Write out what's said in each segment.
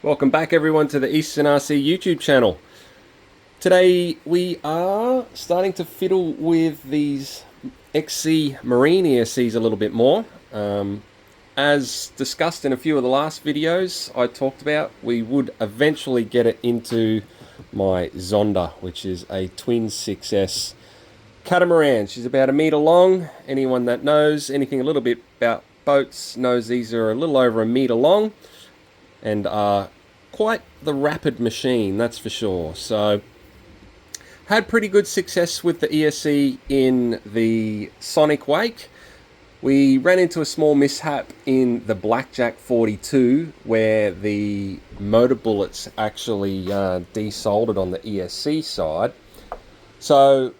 Welcome back everyone to the XC-ESC YouTube channel. Today we are starting to fiddle with these XC Marine ESCs a little bit more. As discussed in a few of the last videos I talked about, we would eventually get it into my Zonda, which is a twin 6S catamaran. She's about 1 meter long. Anyone that knows anything a little bit about boats knows these are a little over 1 meter long and are quite the rapid machine, that's for sure. So had pretty good success with the ESC in the Sonic Wake. We ran into a small mishap in the Blackjack 42 where the motor bullets actually desoldered on the ESC side. So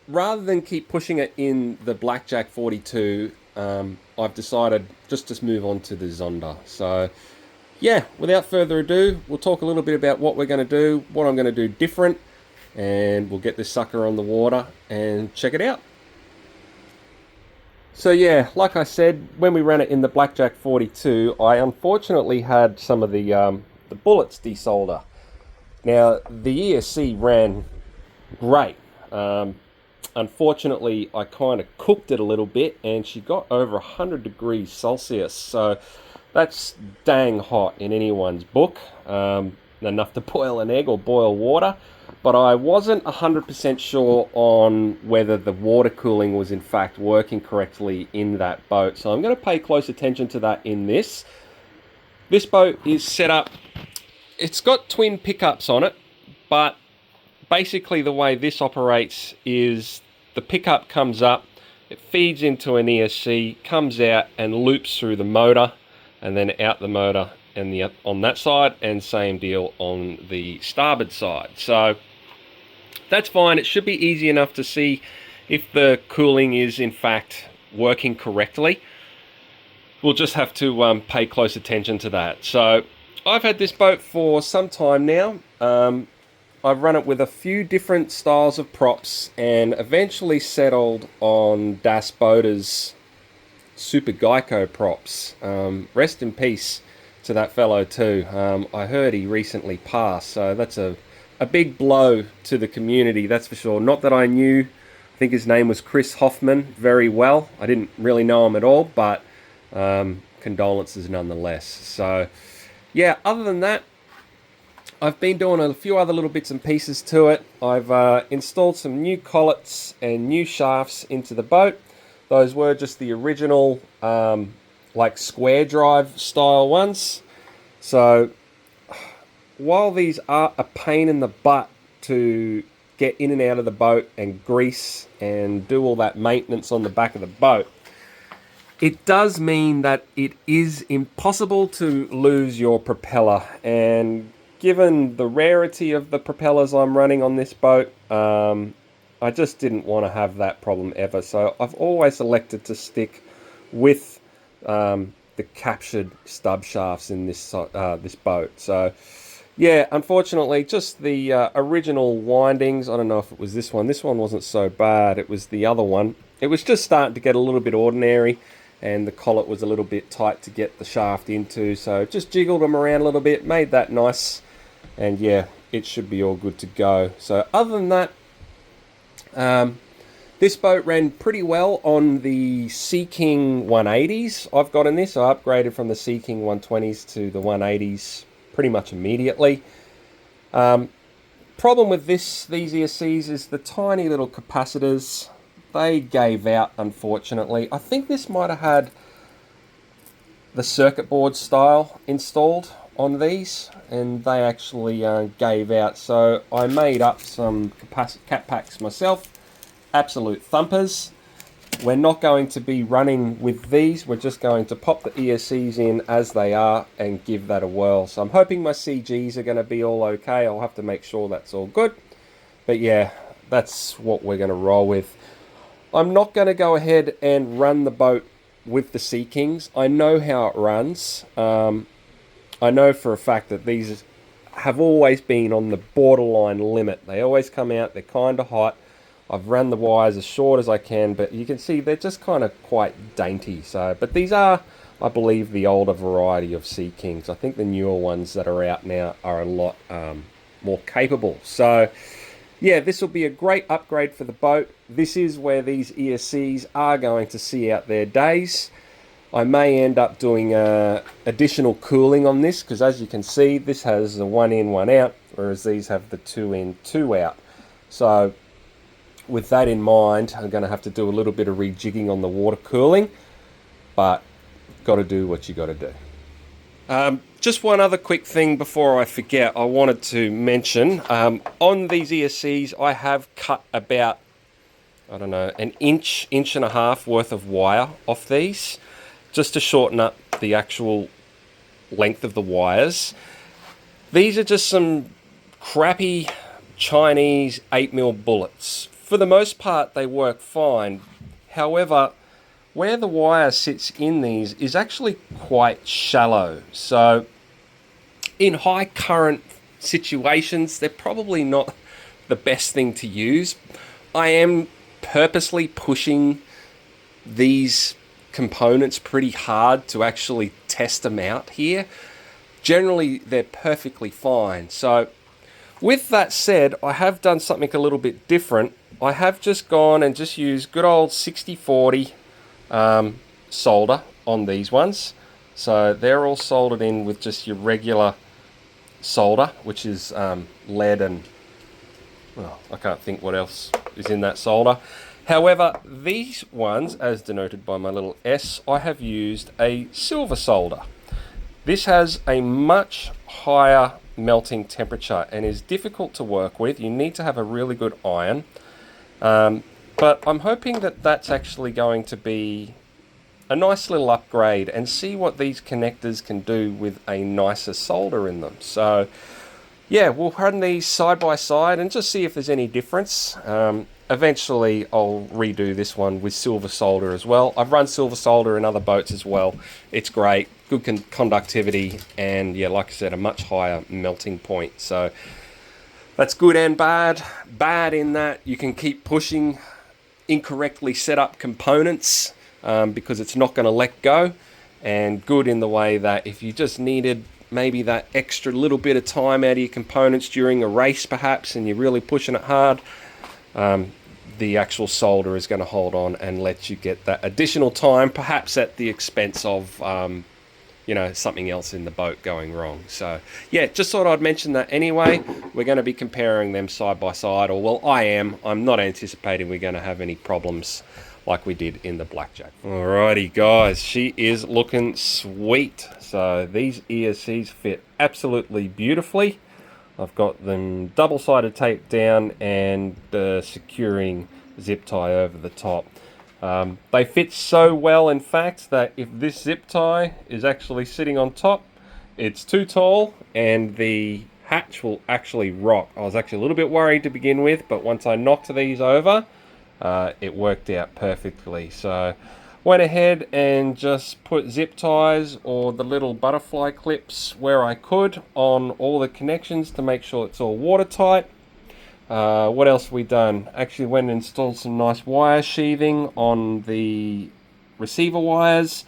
rather than keep pushing it in the Blackjack 42, I've decided just to move on to the Zonda. So yeah, without further ado, we'll talk a little bit about what we're going to do, what I'm going to do different, and we'll get this sucker on the water and check it out. So yeah, like I said, when we ran it in the Blackjack 42, I unfortunately had some of the bullets desolder. Now, the ESC ran great. Unfortunately, I kind of cooked it a little bit, and she got over 100 degrees Celsius. So that's dang hot in anyone's book. Enough to boil an egg or boil water. But I wasn't 100% sure on whether the water cooling was in fact working correctly in that boat. So I'm going to pay close attention to that in this. This boat is set up, it's got twin pickups on it, but basically the way this operates is the pickup comes up, it feeds into an ESC, comes out and loops through the motor, and then out the motor and on that side, and same deal on the starboard side. So that's fine. It should be easy enough to see if the cooling is in fact working correctly. We'll just have to pay close attention to that. So I've had this boat for some time now. I've run it with a few different styles of props and eventually settled on Das Boater's Super Geico props. Rest in peace to that fellow too. I heard he recently passed, so that's a big blow to the community, that's for sure. Not that I knew, I think his name was Chris Hoffman, very well. I didn't really know him at all, but condolences nonetheless. So yeah, other than that, I've been doing a few other little bits and pieces to it. I've installed some new collets and new shafts into the boat. Those were just the original like square drive style ones. So while these are a pain in the butt to get in and out of the boat and grease and do all that maintenance on the back of the boat, it does mean that it is impossible to lose your propeller. And given the rarity of the propellers I'm running on this boat, I just didn't want to have that problem ever. So I've always elected to stick with the captured stub shafts in this this boat. So yeah, unfortunately, just the original windings. I don't know if it was this one. This one wasn't so bad. It was the other one. It was just starting to get a little bit ordinary, and the collet was a little bit tight to get the shaft into. So just jiggled them around a little bit, made that nice, and yeah, it should be all good to go. So other than that, this boat ran pretty well on the Sea King 180s I've got in this. I upgraded from the Sea King 120s to the 180s pretty much immediately. Problem with these ESCs is the tiny little capacitors. They gave out, unfortunately. I think this might have had the circuit board style installed on these, and they actually gave out. So I made up some cat packs myself. Absolute thumpers. We're not going to be running with these. We're just going to pop the ESCs in as they are and give that a whirl. So I'm hoping my CGs are going to be all okay. I'll have to make sure that's all good. But yeah, that's what we're going to roll with. I'm not going to go ahead and run the boat with the Sea Kings. I know how it runs. I know for a fact that these have always been on the borderline limit. They always come out, they're kind of hot. I've run the wires as short as I can, but you can see they're just kind of quite dainty. So, but these are, I believe, the older variety of Sea Kings. I think the newer ones that are out now are a lot more capable. So yeah, this will be a great upgrade for the boat. This is where these ESCs are going to see out their days. I may end up doing additional cooling on this, because as you can see, this has the 1 in, 1 out, whereas these have the 2 in, 2 out. So with that in mind, I'm going to have to do a little bit of rejigging on the water cooling, but got to do what you got to do. Just one other quick thing before I forget, I wanted to mention, on these ESCs, I have cut about, I don't know, an inch, inch and a half worth of wire off these, just to shorten up the actual length of the wires. These are just some crappy Chinese 8mm bullets. For the most part, they work fine. However, where the wire sits in these is actually quite shallow. So in high current situations, they're probably not the best thing to use. I am purposely pushing these components pretty hard to actually test them out here. Generally, they're perfectly fine. So with that said, I have done something a little bit different. I have just gone and just used good old 60-40 solder on these ones. So they're all soldered in with just your regular solder, which is lead and, well, I can't think what else is in that solder. However, these ones, as denoted by my little S, I have used a silver solder. This has a much higher melting temperature and is difficult to work with. You need to have a really good iron. But I'm hoping that that's actually going to be a nice little upgrade, and see what these connectors can do with a nicer solder in them. So yeah, we'll run these side by side and just see if there's any difference. Eventually I'll redo this one with silver solder as well. I've run silver solder in other boats as well. It's great, good conductivity, and yeah, like I said, a much higher melting point. So that's good and bad. Bad in that you can keep pushing incorrectly set up components because it's not going to let go, and good in the way that if you just needed maybe that extra little bit of time out of your components during a race perhaps, and you're really pushing it hard, the actual solder is going to hold on and let you get that additional time, perhaps at the expense of you know, something else in the boat going wrong. So yeah, just thought I'd mention that anyway. We're going to be comparing them side by side, or well, I'm not anticipating we're going to have any problems like we did in the Blackjack. Alrighty guys, she is looking sweet. So these ESCs fit absolutely beautifully. I've got them double-sided taped down and securing zip tie over the top. They fit so well, in fact, that if this zip tie is actually sitting on top, it's too tall and the hatch will actually rock. I was actually a little bit worried to begin with, but once I knocked these over, it worked out perfectly. So went ahead and just put zip ties or the little butterfly clips where I could on all the connections to make sure it's all watertight. What else have we done? Actually went and installed some nice wire sheathing on the receiver wires.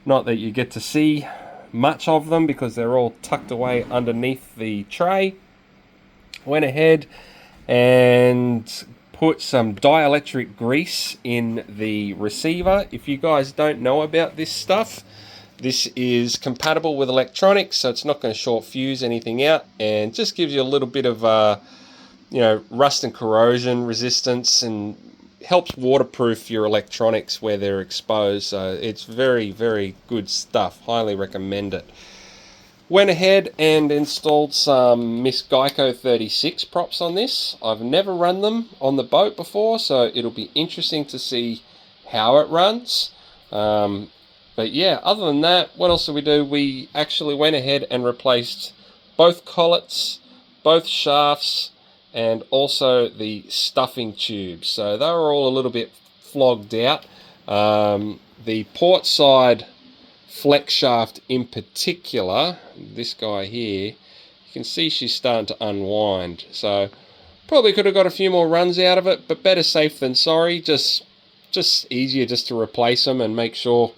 Not that you get to see much of them because they're all tucked away underneath the tray. Went ahead and put some dielectric grease in the receiver. If you guys don't know about this stuff, this is compatible with electronics, so it's not going to short fuse anything out, and just gives you a little bit of you know, rust and corrosion resistance, and helps waterproof your electronics where they're exposed. So it's very, very good stuff. Highly recommend it. Went ahead and installed some Miss Geico 36 props on this. I've never run them on the boat before, so it'll be interesting to see how it runs. But yeah, other than that, what else did we do? We actually went ahead and replaced both collets, both shafts, and also the stuffing tubes. So they were all a little bit flogged out. The port side flex shaft in particular, this guy here, you can see she's starting to unwind. So Probably could have got a few more runs out of it, but better safe than sorry. Just easier just to replace them and make sure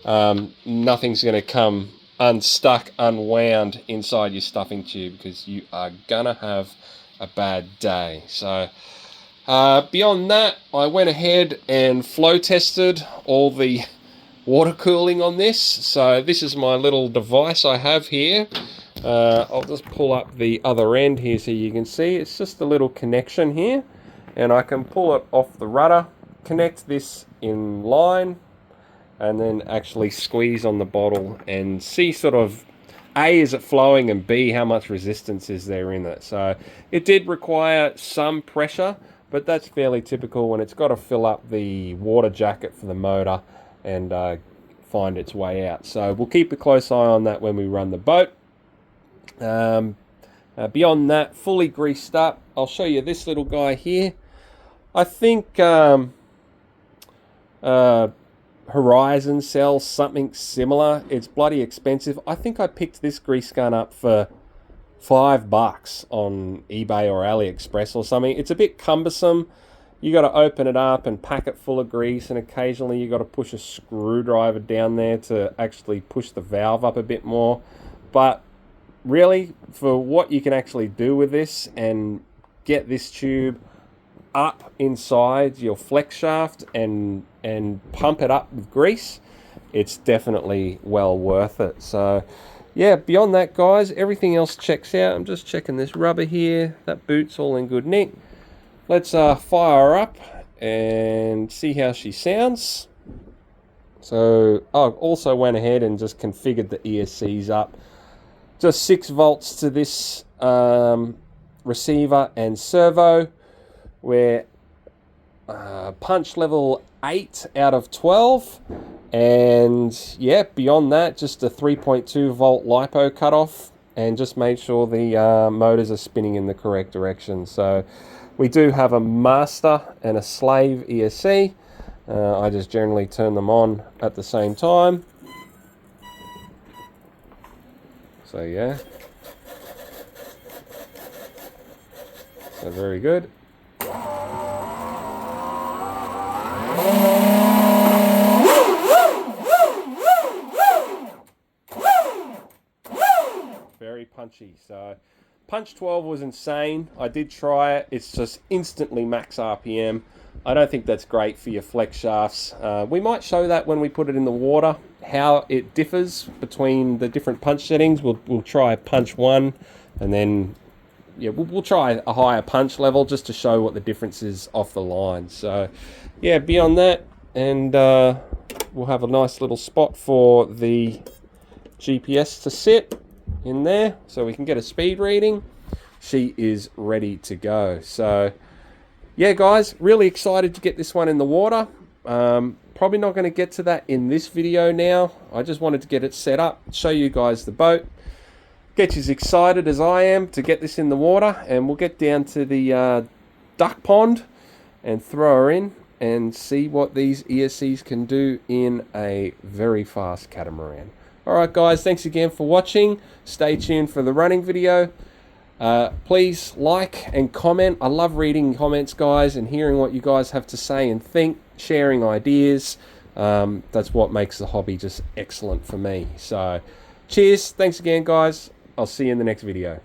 nothing's going to come unstuck, unwound inside your stuffing tube, because you are gonna have a bad day. So beyond that, I went ahead and flow tested all the water cooling on this. So this is my little device I have here. I'll just pull up the other end here so you can see. It's just a little connection here, and I can pull it off the rudder, connect this in line, and then actually squeeze on the bottle and see sort of A, is it flowing, and B, how much resistance is there in it. So it did require some pressure, but that's fairly typical when it's got to fill up the water jacket for the motor and find its way out. So we'll keep a close eye on that when we run the boat. Beyond that, fully greased up. I'll show you this little guy here. I think Horizon sells something similar. It's bloody expensive. I think I picked this grease gun up for $5 on eBay or AliExpress or something. It's a bit cumbersome. You got to open it up and pack it full of grease, and occasionally you got to push a screwdriver down there to actually push the valve up a bit more. But really, for what you can actually do with this and get this tube up inside your flex shaft and pump it up with grease, it's definitely well worth it. So yeah, beyond that, guys, everything else checks out. I'm just checking this rubber here. That boot's all in good nick. Let's fire her up and see how she sounds. So I also went ahead and just configured the ESCs up. Just 6 volts to this receiver and servo. We're punch level 8 out of 12. And yeah, beyond that, just a 3.2 volt LiPo cutoff, and just made sure the motors are spinning in the correct direction. So we do have a master and a slave ESC. I just generally turn them on at the same time. So yeah, so very good. Very punchy. So punch 12 was insane. I did try it. It's just instantly max RPM. I don't think that's great for your flex shafts. We might show that when we put it in the water, how it differs between the different punch settings. We'll try punch 1, and then yeah, we'll try a higher punch level just to show what the difference is off the line. So yeah, beyond that, and we'll have a nice little spot for the GPS to sit in there so we can get a speed reading. She is ready to go. So yeah, guys, really excited to get this one in the water. Probably not going to get to that in this video now. I just wanted to get it set up, show you guys the boat, get you as excited as I am to get this in the water, and we'll get down to the duck pond and throw her in and see what these ESCs can do in a very fast catamaran. Alright guys, thanks again for watching. Stay tuned for the running video. Please like and comment. I love reading comments, guys, and hearing what you guys have to say and think, sharing ideas. That's what makes the hobby just excellent for me. So cheers, thanks again, guys. I'll see you in the next video.